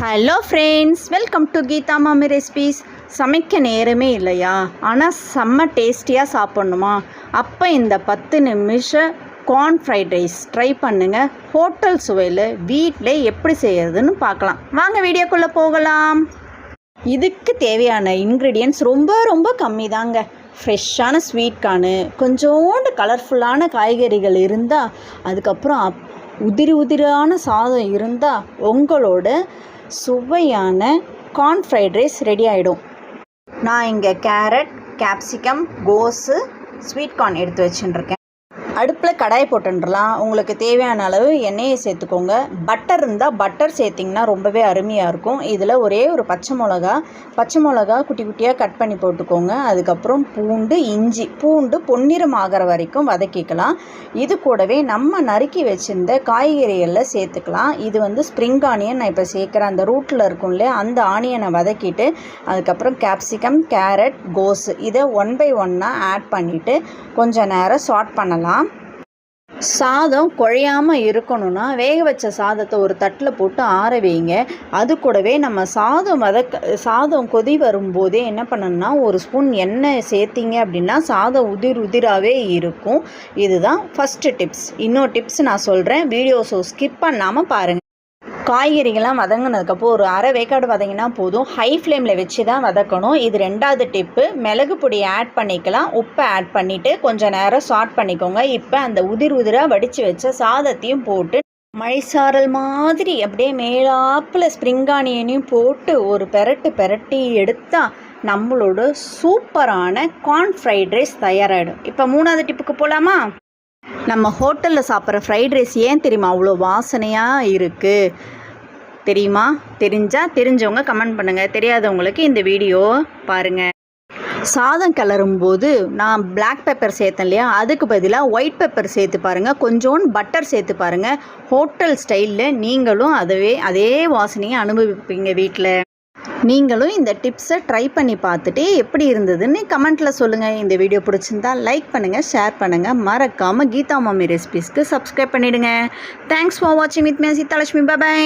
Hello friends, welcome to Geetha Mami recipes. சமைக்க நேரமே இல்லையா, ஆனால் செம்ம டேஸ்டியாக சாப்பிட்ணுமா? அப்போ இந்த 10 நிமிஷம் கார்ன் ஃப்ரைட் ரைஸ் ட்ரை பண்ணுங்கள். ஹோட்டல் சுவையில் வீட்டில் எப்படி செய்கிறதுன்னு பார்க்கலாம். வாங்க வீடியோக்குள்ளே போகலாம். இதுக்கு தேவையான இன்க்ரீடியன்ட்ஸ் ரொம்ப கம்மி தாங்க. ஃப்ரெஷ்ஷான ஸ்வீட் கார்னு, கொஞ்சோண்டு கலர்ஃபுல்லான காய்கறிகள் இருந்தால், அதுக்கப்புறம் உதிரான சாதம் இருந்தால் உங்களோட சுவையான கார்ன் ஃப்ரைட் ரைஸ் ரெடி ஆகிடும். நான் இங்கே கேரட், கேப்சிகம், கோஸு, ஸ்வீட் கார்ன் எடுத்து வச்சுட்டுருக்கேன். அடுப்பில் கடாய் போட்டுடலாம். உங்களுக்கு தேவையான அளவு எண்ணெயை சேர்த்துக்கோங்க. பட்டர் இருந்தால் பட்டர் சேர்த்திங்கன்னா ரொம்பவே அருமையாக இருக்கும். இதில் ஒரே ஒரு பச்சை மிளகா குட்டி குட்டியாக கட் பண்ணி போட்டுக்கோங்க. அதுக்கப்புறம் இஞ்சி பூண்டு பொன்னிறம் ஆகிற வரைக்கும் வதக்கிக்கலாம். இது கூடவே நம்ம நறுக்கி வச்சுருந்த காய்கறிகளில் சேர்த்துக்கலாம். இது ஸ்ப்ரிங் ஆனியன் நான் இப்போ சேர்க்குறேன். அந்த ரூட்டில் இருக்கும் இல்லையா, அந்த ஆனியனை வதக்கிட்டு அதுக்கப்புறம் கேப்சிகம், கேரட், கோஸு இதை 1 by 1 ஆட் பண்ணிவிட்டு கொஞ்சம் நேரம் சாட் பண்ணலாம். சாதம் குழையாமல் இருக்கணும்னா வேக வச்ச சாதத்தை ஒரு தட்டில் போட்டு ஆற வைங்க. அது கூடவே நம்ம சாதம் கொதி வரும்போதே என்ன பண்ணணும்னா, ஒரு ஸ்பூன் எண்ணெய் சேர்த்திங்க அப்படின்னா சாதம் உதிராகவே இருக்கும். இதுதான் ஃபஸ்ட்டு டிப்ஸ். இன்னொரு டிப்ஸ் நான் சொல்கிறேன், வீடியோஸை ஸ்கிப் பண்ணாமல் பாருங்கள். காய்கறிகள்லாம் வதங்கினதுக்கப்புறம் ஒரு அரை வேக்காடு வதங்கினா போதும். ஹை ஃப்ளேமில் வச்சு தான் வதக்கணும். இது 2வது டிப்பு. மிளகு பொடி ஆட் பண்ணிக்கலாம். உப்பை ஆட் பண்ணிவிட்டு கொஞ்சம் நேரம் சாட் பண்ணிக்கோங்க. இப்போ அந்த உதிராக வடித்து வச்ச சாதத்தையும் போட்டு மழைச்சாரல் மாதிரி அப்படியே மேலாப்பில் ஸ்ப்ரிங் ஆனியனையும் போட்டு ஒரு பெரட்டி எடுத்தால் நம்மளோட சூப்பரான கார்ன் ஃப்ரைட் ரைஸ் தயாராகிடும். இப்போ 3வது டிப்புக்கு போகலாமா? நம்ம ஹோட்டலில் சாப்பிட்ற ஃப்ரைட் ரைஸ் ஏன் தெரியுமா அவ்வளோ வாசனையாக இருக்குது தெரியுமா? தெரிஞ்சவங்க கமெண்ட் பண்ணுங்கள். தெரியாதவங்களுக்கு இந்த வீடியோ பாருங்கள். சாதம் கிளறும்போது நான் பிளாக் பெப்பர் சேர்த்தேன் இல்லையா, அதுக்கு பதிலாக ஒயிட் பெப்பர் சேர்த்து பாருங்கள். கொஞ்சோண்டு பட்டர் சேர்த்து பாருங்கள். ஹோட்டல் ஸ்டைலில் நீங்களும் அதே வாசனையை அனுபவிப்பீங்க வீட்டில். நீங்களும் இந்த டிப்ஸை ட்ரை பண்ணி பார்த்துட்டு எப்படி இருந்ததுன்னு கமெண்ட்டில் சொல்லுங்கள். இந்த வீடியோ பிடிச்சிருந்தா லைக் பண்ணுங்கள், ஷேர் பண்ணுங்கள். மறக்காமல் கீதா மாமி ரெசிபீஸ்க்கு சப்ஸ்கிரைப் பண்ணிவிடுங்க. தேங்க்ஸ் ஃபார் வாட்சிங் வித் மீ சீதாலட்சுமி. பை.